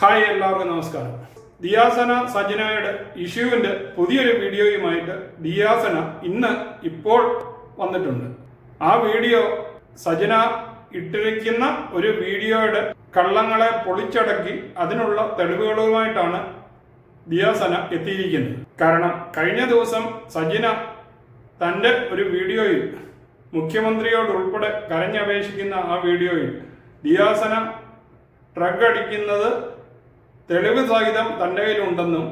Hi, എല്ലാവർക്കും നമസ്കാരം. ദിയാസന സജനയുടെ ഇഷ്യൂവിന്റെ പുതിയൊരു വീഡിയോയുമായിട്ട് ദിയാസന ഇപ്പോൾ വന്നിട്ടുണ്ട്. ആ വീഡിയോ സജന ഇട്ടിരിക്കുന്ന ഒരു വീഡിയോയുടെ കള്ളങ്ങളെ പൊളിച്ചടക്കി അതിനുള്ള തെളിവുകളുമായിട്ടാണ് ദിയാസന എത്തിയിരിക്കുന്നത്. കാരണം കഴിഞ്ഞ ദിവസം സജന തൻ്റെ ഒരു വീഡിയോയിൽ മുഖ്യമന്ത്രിയോടുൾപ്പെടെ കരഞ്ഞപേക്ഷിക്കുന്ന ആ വീഡിയോയിൽ ദിയാസന ഡ്രഗ് അടിക്കുന്നത് തെളിവ് സഹിതം തൻ്റെ കയ്യിലുണ്ടെന്നും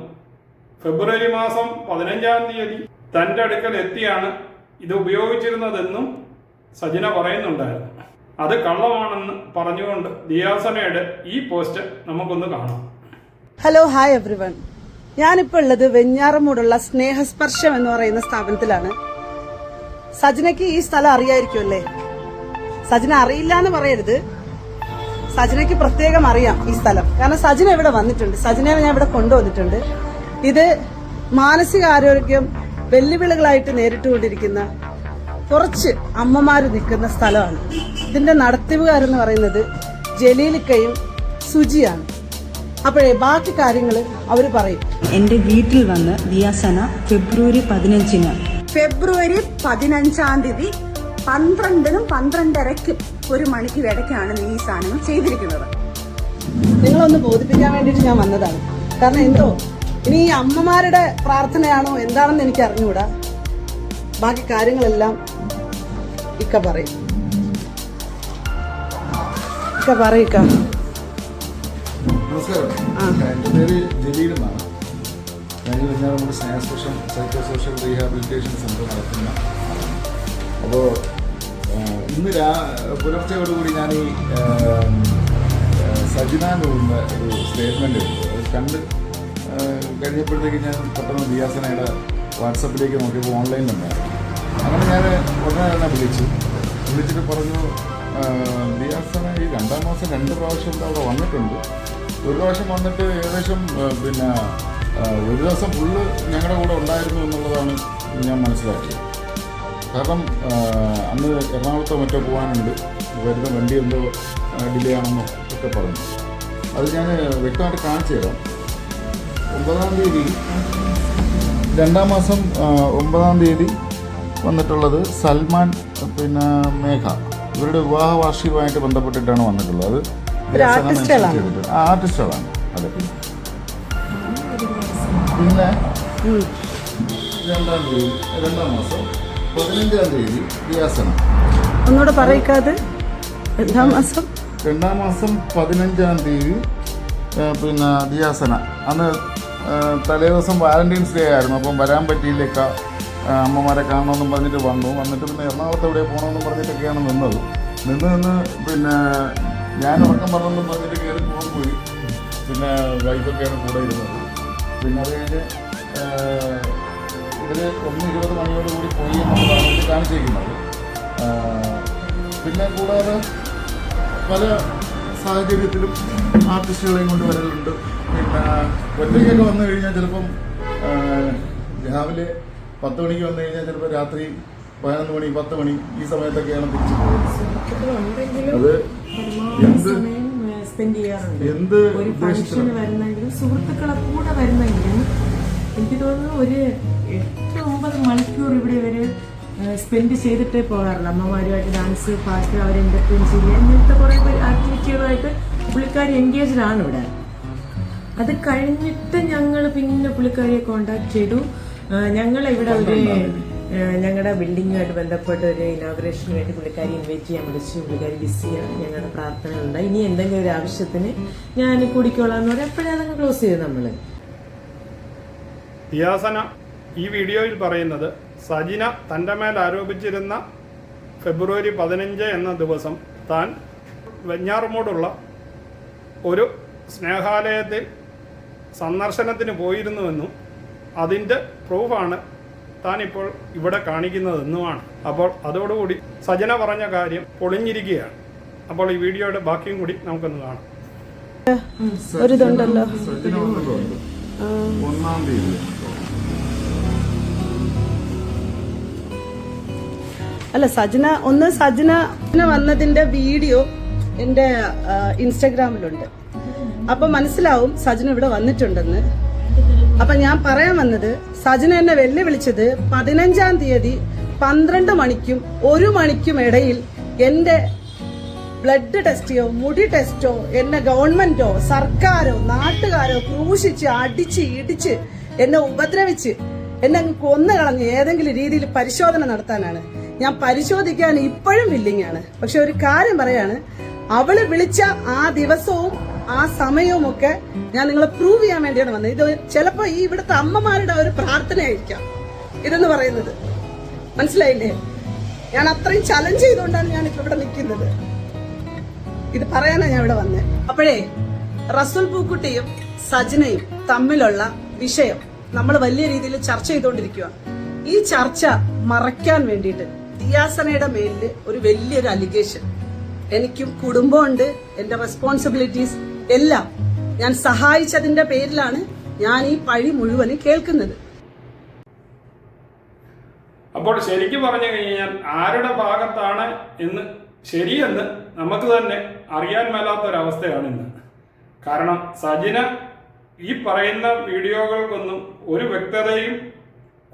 ഫെബ്രുവരി മാസം 15-ാം തീയതി തൻ്റെ അടുക്കൽ എത്തിയാണ് ഇത് ഉപയോഗിച്ചിരുന്നതെന്നും സജന പറയുന്നുണ്ടായിരുന്നു. അത് കള്ളമാണെന്ന് പറഞ്ഞുകൊണ്ട് ദിയാസനയുടെ ഈ പോസ്റ്റ് നമുക്കൊന്ന് കാണാം. Hello, hi everyone. ഞാനിപ്പോൾ ഉള്ളത് വെഞ്ഞാറമൂടുള്ള സ്നേഹസ്പർശം എന്ന് പറയുന്ന സ്ഥാപനത്തിലാണ്. സജനയ്ക്ക് ഈ സ്ഥലം അറിയായിരിക്കുമല്ലേ? സജന അറിയില്ല എന്ന് പറയരുത്, സജനയ്ക്ക് പ്രത്യേകം അറിയാം ഈ സ്ഥലം. കാരണം സജന ഇവിടെ വന്നിട്ടുണ്ട്, സജനയെ ഞാൻ ഇവിടെ കൊണ്ടുവന്നിട്ടുണ്ട്. ഇത് മാനസികാരോഗ്യം വെല്ലുവിളികളായിട്ട് നേരിട്ടുകൊണ്ടിരിക്കുന്ന കുറച്ച് അമ്മമാര് നിൽക്കുന്ന സ്ഥലമാണ്. ഇതിന്റെ നടത്തിപ്പുകാരെന്ന് പറയുന്നത് ജലീലിക്കയും സുജിയാണ്. അപ്പോഴേ ബാക്കി കാര്യങ്ങൾ അവർ പറയും. എന്റെ വീട്ടിൽ വന്ന് ദിയാസന ഫെബ്രുവരി 15-ന് ഫെബ്രുവരി 15-ാം തീയതി 12-നും 12:30-ക്കും 1 മണിക്ക് ഇടയ്ക്കാണ് നീ ഈ സാധനങ്ങൾ ചെയ്തിരിക്കുന്നത്. നിങ്ങളൊന്ന് ബോധിപ്പിക്കാൻ വേണ്ടിയിട്ട് ഞാൻ വന്നതാണ്. കാരണം എന്തോ ഇനി ഈ അമ്മമാരുടെ പ്രാർത്ഥനയാണോ എന്താണെന്ന് എനിക്ക് അറിഞ്ഞുകൂടാ. ബാക്കി കാര്യങ്ങളെല്ലാം ഇക്ക പറയും. നമസ്കാരം, എൻ്റെ പേര് ജലീൽ എന്നാണ്. ഞാൻ വെഞ്ഞാറമൂട് സ്നേഹസ്പർശം സൈക്കോ സോഷ്യൽ റീഹാബിലിറ്റേഷൻ സെൻ്റർ നടത്തുന്ന. അപ്പോൾ ഇന്ന് പുലർച്ചയോടുകൂടി ഞാൻ ഈ സജന നൂറിൻ്റെ ഒരു സ്റ്റേറ്റ്മെൻറ്റ് അത് കണ്ട് കഴിഞ്ഞപ്പോഴത്തേക്ക് ഞാൻ പെട്ടെന്ന് ദിയാസനയുടെ വാട്സപ്പിലേക്ക് നോക്കിയപ്പോൾ ഓൺലൈനിലുണ്ടായിരുന്നു. അങ്ങനെ ഞാൻ ഉടനെ തന്നെ വിളിച്ചിട്ട് പറഞ്ഞു, ദിയാസന ഈ 2-ാം മാസം 2 പ്രാവശ്യം അവിടെ വന്നിട്ടുണ്ട്. ഒരു പ്രാവശ്യം വന്നിട്ട് ഏകദേശം ഒരു ദിവസം ഫുള്ള് ഞങ്ങളുടെ കൂടെ ഉണ്ടായിരുന്നു എന്നുള്ളതാണ് ഞാൻ മനസ്സിലാക്കിയത്. കാരണം അന്ന് എറണാകുളത്തോ മറ്റോ പോകാനുണ്ട്, വരുന്ന വണ്ടി എന്തോ ഡിലേ ആണെന്നോ ഒക്കെ പറഞ്ഞു. അത് ഞാൻ വ്യക്തമായിട്ട് കാണിച്ചു തരാം. 9-ാം തീയതി 2-ാം മാസം 9-ാം തീയതി വന്നിട്ടുള്ളത് സൽമാൻ മേഘ, ഇവരുടെ വിവാഹ വാർഷികമായിട്ട് ബന്ധപ്പെട്ടിട്ടാണ് വന്നിട്ടുള്ളത്. അത് ആർട്ടിസ്റ്റുകളാണ്. അതെ. പിന്നെ 2-ാം മാസം 15-ാം തീയതി ദിയാസന. ഒന്നുകൂടെ പറയിക്കാതെ. 2-ാം മാസം 15-ാം തീയതി ദിയാസന. അന്ന് തലേദിവസം വാലന്റൈൻസ് ഡേ ആയിരുന്നു. അപ്പം വരാൻ പറ്റിയില്ലേക്ക, അമ്മമാരെ കാണണമെന്നും പറഞ്ഞിട്ട് വന്നിട്ട് പിന്നെ എറണാകുളത്ത് എവിടെ പോകണമെന്നും പറഞ്ഞിട്ടൊക്കെയാണ് നിന്ന് ഞാൻ ഉറക്കം പറഞ്ഞെന്നും പറഞ്ഞിട്ട് കയറി പോയി. പിന്നെ വൈഫൊക്കെയാണ് കൂടെ ഇരുന്നത്. പിന്നെ അത് കഴിഞ്ഞ് ഇവർ 1:20 മണിയോടുകൂടി പോയി എന്നുള്ളതാണ് ഇത് കാണിച്ചിരിക്കുന്നത്. പിന്നെ കൂടാതെ പല സാഹചര്യത്തിലും ആർട്ടിസ്റ്റുകളെയും കൊണ്ട് വരലുണ്ട്. പിന്നെ ഒറ്റയ്ക്കൊക്കെ വന്നു കഴിഞ്ഞാൽ ചിലപ്പം രാവിലെ 10 മണിക്ക് വന്നു കഴിഞ്ഞാൽ ചിലപ്പോൾ രാത്രി 11 മണി 10 മണി ഈ സമയത്തൊക്കെയാണ് തിരിച്ചു പോകുന്നത്. അത് എന്ത് വരുന്നെങ്കിലും സുഹൃത്തുക്കളെ കൂടെ വരുന്നെങ്കിലും എനിക്ക് തോന്നുന്നു ഒരു 8-9 മണിക്കൂർ ഇവിടെ ഇവര് സ്പെൻഡ് ചെയ്തിട്ടേ പോകാറില്ല. അമ്മമാരുമായിട്ട് ഡാൻസ്, പാട്ട്, അവർ എന്റർടൈൻ ചെയ്യുക, ഇങ്ങനത്തെ കുറെ ആക്ടിവിറ്റികളുമായിട്ട് പുള്ളിക്കാരി എൻഗേജ്ഡ് ആണ് ഇവിടെ. അത് കഴിഞ്ഞിട്ട് ഞങ്ങൾ പിന്നെ പുള്ളിക്കാരിയെ കോണ്ടാക്ട് ചെയ്തു. ഞങ്ങൾ ഇവിടെ ഞങ്ങളുടെ ബിൽഡിങ്ങുമായിട്ട് ബന്ധപ്പെട്ട് ഒരു ഇനോഗ്രേഷന് വേണ്ടി പുള്ളിക്കാരി ഇൻവൈറ്റ് ചെയ്യാൻ വിളിച്ചു. പുള്ളിക്കാരി ബിസിയാണ്. ഞങ്ങളുടെ പ്രാർത്ഥനകളുണ്ട്. ഇനി എന്തെങ്കിലും ഒരു ആവശ്യത്തിന് ഞാൻ കൂടിക്കോളാം എന്ന് പറയാം. എപ്പോഴും അതങ്ങ് ക്ലോസ് ചെയ്തു നമ്മള്. ദിയാസന ഈ വീഡിയോയിൽ പറയുന്നത് സജന തൻ്റെ മേൽ ആരോപിച്ചിരുന്ന ഫെബ്രുവരി 15 എന്ന ദിവസം താൻ വെഞ്ഞാറമൂടുള്ള ഒരു സ്നേഹാലയത്തിൽ സന്ദർശനത്തിന് പോയിരുന്നുവെന്നും അതിൻ്റെ പ്രൂഫാണ് താനിപ്പോൾ ഇവിടെ കാണിക്കുന്നതെന്നുമാണ്. അപ്പോൾ അതോടുകൂടി സജന പറഞ്ഞ കാര്യം പൊളിഞ്ഞിരിക്കുകയാണ്. അപ്പോൾ ഈ വീഡിയോയുടെ ബാക്കിയും കൂടി നമുക്കൊന്ന് കാണാം. ഒരിതുണ്ടല്ലോ, 1-ാം തീയതി അല്ല സജന വന്നതിന്റെ വീഡിയോ എന്റെ ഇൻസ്റ്റാഗ്രാമിലുണ്ട്. അപ്പൊ മനസ്സിലാവും സജിന ഇവിടെ വന്നിട്ടുണ്ടെന്ന്. അപ്പൊ ഞാൻ പറയാൻ വന്നത്, സജിന എന്നെ വെല്ലുവിളിച്ചത് 15-ാം തീയതി 12 മണിക്കും 1 മണിക്കും ഇടയിൽ എന്റെ ബ്ലഡ് ടെസ്റ്റോ മുടി ടെസ്റ്റോ എന്നെ ഗവൺമെന്റോ സർക്കാരോ നാട്ടുകാരോ ക്രൂശിച്ച് അടിച്ച് ഇടിച്ച് എന്നെ ഉപദ്രവിച്ച് എന്നെ കൊന്നു കളഞ്ഞ് ഏതെങ്കിലും രീതിയിൽ പരിശോധന നടത്താനാണ്. ഞാൻ പരിശോധിക്കാൻ ഇപ്പോഴും വില്ലിങ് ആണ്. പക്ഷെ ഒരു കാര്യം പറയാണ്, അവള് വിളിച്ച ആ ദിവസവും ആ സമയവും ഒക്കെ ഞാൻ നിങ്ങളെ പ്രൂവ് ചെയ്യാൻ വേണ്ടിയാണ് വന്നത്. ഇത് ചിലപ്പോ ഈ ഇവിടുത്തെ അമ്മമാരുടെ ഒരു പ്രാർത്ഥനയായിരിക്കാം ഇതെന്ന് പറയുന്നത്. മനസ്സിലായില്ലേ? ഞാൻ അത്രയും ചലഞ്ച് ചെയ്തുകൊണ്ടാണ് ഞാൻ ഇപ്പൊ ഇവിടെ നിൽക്കുന്നത്. ഇത് പറയാനാണ് ഞാൻ ഇവിടെ വന്നത്. അപ്പോഴേ റസൂൽ പൂക്കുട്ടിയും സജിനയും തമ്മിലുള്ള വിഷയം നമ്മൾ വലിയ രീതിയിൽ ചർച്ച ചെയ്തുകൊണ്ടിരിക്കുക. ഈ ചർച്ച മറയ്ക്കാൻ വേണ്ടിയിട്ട് ദിയാസനയുടെ മേലില് ഒരു വലിയൊരു അലിഗേഷൻ, എനിക്കും കുടുംബമുണ്ട്, എന്റെ റെസ്പോൺസിബിലിറ്റീസ് എല്ലാം ഞാൻ സഹായിച്ചതിന്റെ പേരിലാണ് ഞാൻ ഈ പഴി മുഴുവനും കേൾക്കുന്നത്. അപ്പോൾ ശരിക്കും പറഞ്ഞു കഴിഞ്ഞാൽ ആരുടെ ഭാഗത്താണ് എന്ന് ശരിയെന്ന് നമുക്ക് തന്നെ അറിയാൻ മേലാത്തൊരവസ്ഥയാണ് ഇന്ന്. കാരണം സജിന ഈ പറയുന്ന വീഡിയോകൾക്കൊന്നും ഒരു വ്യക്തതയും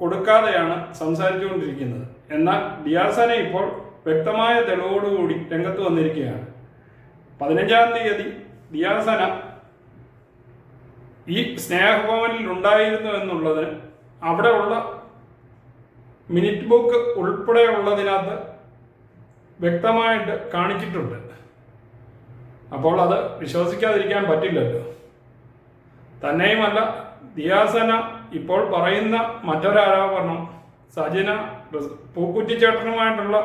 കൊടുക്കാതെയാണ് സംസാരിച്ചുകൊണ്ടിരിക്കുന്നത്. എന്നാൽ ദിയാസന ഇപ്പോൾ വ്യക്തമായ തെളിവോടുകൂടി രംഗത്ത് വന്നിരിക്കുകയാണ്. 15-ാം തീയതി ദിയാസന ഈ സ്നേഹഭവനിൽ ഉണ്ടായിരുന്നു എന്നുള്ളത് അവിടെയുള്ള മിനിറ്റ് ബുക്ക് ഉൾപ്പെടെയുള്ളതിനകത്ത് വ്യക്തമായിട്ട് കാണിച്ചിട്ടുണ്ട്. അപ്പോൾ അത് വിശ്വസിക്കാതിരിക്കാൻ പറ്റില്ലല്ലോ. തന്നെയുമല്ല, ദിയാസന ഇപ്പോൾ പറയുന്ന മറ്റൊരാരോപണം, സജിന പൂക്കുറ്റിച്ചേട്ടനുമായിട്ടുള്ള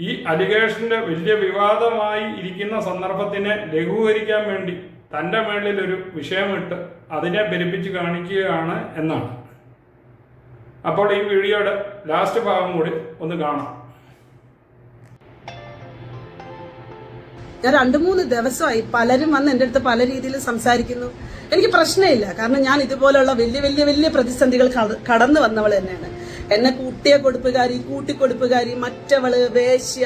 ഈ അലിഗേഷന്റെ വലിയ വിവാദമായി ഇരിക്കുന്ന സന്ദർഭത്തിനെ ലഘൂകരിക്കാൻ വേണ്ടി തൻ്റെ മേളിൽ ഒരു വിഷയമിട്ട് അതിനെ പെരുപ്പിച്ച് കാണിക്കുകയാണ് എന്നാണ്. അപ്പോൾ ഈ വീഡിയോയുടെ ലാസ്റ്റ് ഭാഗം കൂടി ഒന്ന് കാണാം. ഞാൻ 2-3 ദിവസമായി പലരും വന്ന് എൻ്റെ അടുത്ത് പല രീതിയിൽ സംസാരിക്കുന്നു. എനിക്ക് പ്രശ്നമില്ല, കാരണം ഞാൻ ഇതുപോലുള്ള വലിയ വലിയ വലിയ പ്രതിസന്ധികൾ കടന്നു വന്നവൾ തന്നെയാണ്. എന്നെ കൂട്ടിയ കൊടുപ്പുകാരി, കൂട്ടിക്കൊടുപ്പുകാരി, മറ്റവള്, വേശ്യ,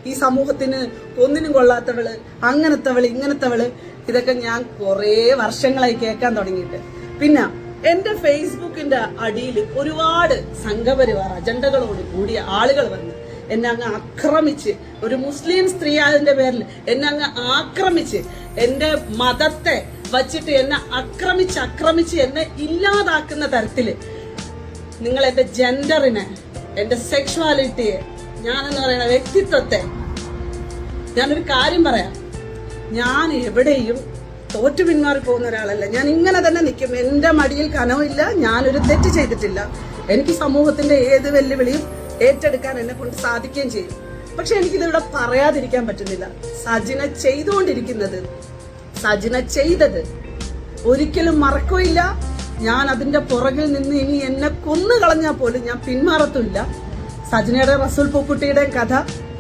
ഈ സമൂഹത്തിന് ഒന്നിനും കൊള്ളാത്തവള്, അങ്ങനത്തവള്, ഇങ്ങനത്തവള്, ഇതൊക്കെ ഞാൻ കുറേ വർഷങ്ങളായി കേൾക്കാൻ തുടങ്ങിയിട്ട്. പിന്നെ എന്റെ ഫേസ്ബുക്കിന്റെ അടിയിൽ ഒരുപാട് സംഘപരിവാർ അജണ്ടകളോട് കൂടിയ ആളുകൾ വന്ന് എന്നെ അങ്ങ് ആക്രമിച്ച്, ഒരു മുസ്ലിം സ്ത്രീ ആയതിന്റെ പേരിൽ എന്നെ അങ്ങ് ആക്രമിച്ച്, എന്റെ മതത്തെ വച്ചിട്ട് എന്നെ ആക്രമിച്ച് എന്നെ ഇല്ലാതാക്കുന്ന തരത്തില് നിങ്ങൾ എന്റെ ജെൻഡറിനെ, എന്റെ സെക്ഷുവാലിറ്റിയെ, ഞാനെന്ന് പറയുന്ന വ്യക്തിത്വത്തെ, ഞാനൊരു കാര്യം പറയാം, ഞാൻ എവിടെയും തോറ്റു പിന്മാറി പോകുന്ന ഒരാളല്ല. ഞാൻ ഇങ്ങനെ തന്നെ നിൽക്കും. എന്റെ മടിയിൽ കനവില്ല. ഞാനൊരു തെറ്റ് ചെയ്തിട്ടില്ല. എനിക്ക് സമൂഹത്തിന്റെ ഏത് വെല്ലുവിളിയും ഏറ്റെടുക്കാൻ എന്നെ കൊണ്ട് സാധിക്കുകയും ചെയ്യും. പക്ഷെ എനിക്കിതിവിടെ പറയാതിരിക്കാൻ പറ്റുന്നില്ല. സജിന ചെയ്തുകൊണ്ടിരിക്കുന്നത്, സജിന ചെയ്തത് ഒരിക്കലും മറക്കുകയില്ല. ഞാൻ അതിന്റെ പുറകിൽ നിന്ന് ഇനി എന്നെ കൊന്നു കളഞ്ഞാൽ പോലും ഞാൻ പിന്മാറത്തുമില്ല. സജിനയുടെ റസൂൽ പൂക്കുട്ടിയുടെ കഥ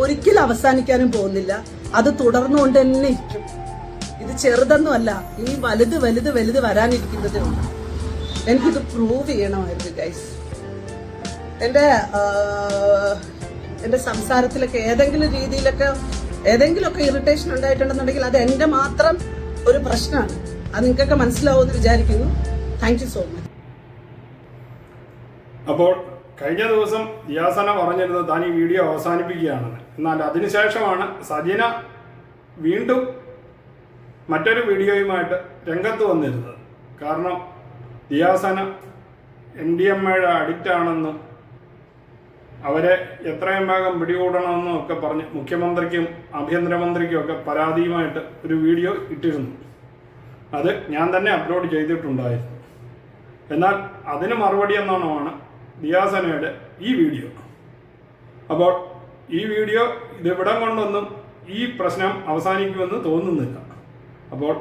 ഒരിക്കലും അവസാനിക്കാനും പോകുന്നില്ല. അത് തുടർന്നുകൊണ്ട് തന്നെ ഇരിക്കും. ഇത് ചെറുതൊന്നുമല്ല, ഇനി വലുത് വലുത് വലുത് വരാനിരിക്കുന്നതേ ഉള്ളൂ. എനിക്കിത് പ്രൂവ് ചെയ്യണമായിരുന്നു ഗൈസ്. എന്റെ സംസാരത്തിലൊക്കെ ഏതെങ്കിലുമൊക്കെ ഇറിറ്റേഷൻ ഉണ്ടായിട്ടുണ്ടെന്നുണ്ടെങ്കിൽ അത് എന്റെ മാത്രം ഒരു പ്രശ്നമാണ്. അത് നിങ്ങൾക്കൊക്കെ മനസ്സിലാവുമെന്ന് വിചാരിക്കുന്നു. Thank you so much. അപ്പോൾ കഴിഞ്ഞ ദിവസം ദിയാസന പറഞ്ഞിരുന്നത് താൻ ഈ വീഡിയോ അവസാനിപ്പിക്കുകയാണെന്ന്. എന്നാൽ അതിനുശേഷമാണ് സജിന വീണ്ടും മറ്റൊരു വീഡിയോയുമായിട്ട് രംഗത്ത് വന്നിരുന്നത്. കാരണം ദിയാസന MDMAയുടെ അഡിക്റ്റ് ആണെന്നും അവരെ എത്രയും വേഗം പിടികൂടണമെന്നും ഒക്കെ പറഞ്ഞ് മുഖ്യമന്ത്രിക്കും ആഭ്യന്തരമന്ത്രിക്കും ഒക്കെ പരാതിയുമായിട്ട് ഒരു വീഡിയോ ഇട്ടിരുന്നു. അത് ഞാൻ തന്നെ അപ്ലോഡ് ചെയ്തിട്ടുണ്ടായിരുന്നു. എന്നാൽ അതിന് മറുപടി എന്നോണമാണ് ദിയാസനയുടെ ഈ വീഡിയോ. അപ്പോൾ ഈ വീഡിയോ ഇതിവിടം കൊണ്ടൊന്നും ഈ പ്രശ്നം അവസാനിക്കുമെന്ന് തോന്നുന്നില്ല. അപ്പോൾ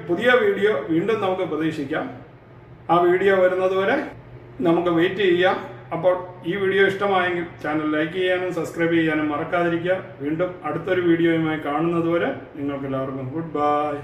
പുതിയ വീഡിയോ വീണ്ടും നമുക്ക് പ്രതീക്ഷിക്കാം. ആ വീഡിയോ വരുന്നതുവരെ നമുക്ക് വെയിറ്റ് ചെയ്യാം. അപ്പോൾ ഈ വീഡിയോ ഇഷ്ടമായെങ്കിൽ ചാനൽ ലൈക്ക് ചെയ്യാനും സബ്സ്ക്രൈബ് ചെയ്യാനും മറക്കാതിരിക്കുക. വീണ്ടും അടുത്തൊരു വീഡിയോയുമായി കാണുന്നതുവരെ നിങ്ങൾക്ക് എല്ലാവർക്കും ഗുഡ് ബൈ.